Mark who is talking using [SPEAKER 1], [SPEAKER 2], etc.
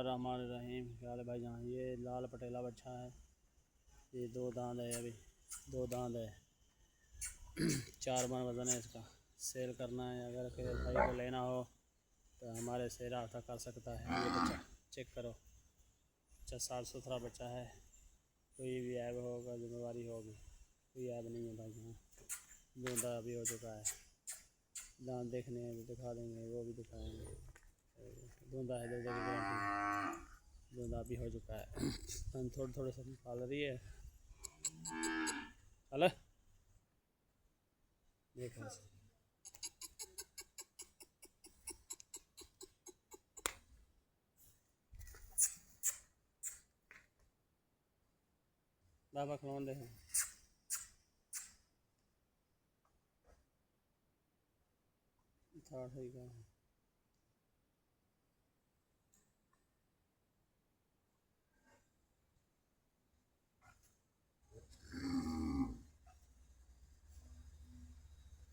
[SPEAKER 1] रहमान रहीम। क्या हाल है भाई जान। ये लाल पटेला बच्चा है, ये 2 दांत है, अभी 2 दांत है। 4 मन वज़न है इसका। सेल करना है, अगर किसी भाई को लेना हो तो हमारे से रब्ता कर सकता है। ये बच्चा चेक करो, अच्छा साफ़ सुथरा बच्चा है, कोई भी ऐब होगा जिम्मेवारी होगी, कोई ऐब नहीं है भाई यहाँ। बूंदा अभी हो चुका है, दांत देखने हैं तो दिखा देंगे, वो भी दिखाएंगे। बूंदा है, 2 की गारंटी। बूंदा भी हो चुका है। हम थोड़े थोड़े से निकाल रही है। चल देखो बाबा खिलौन दे था ठीक है।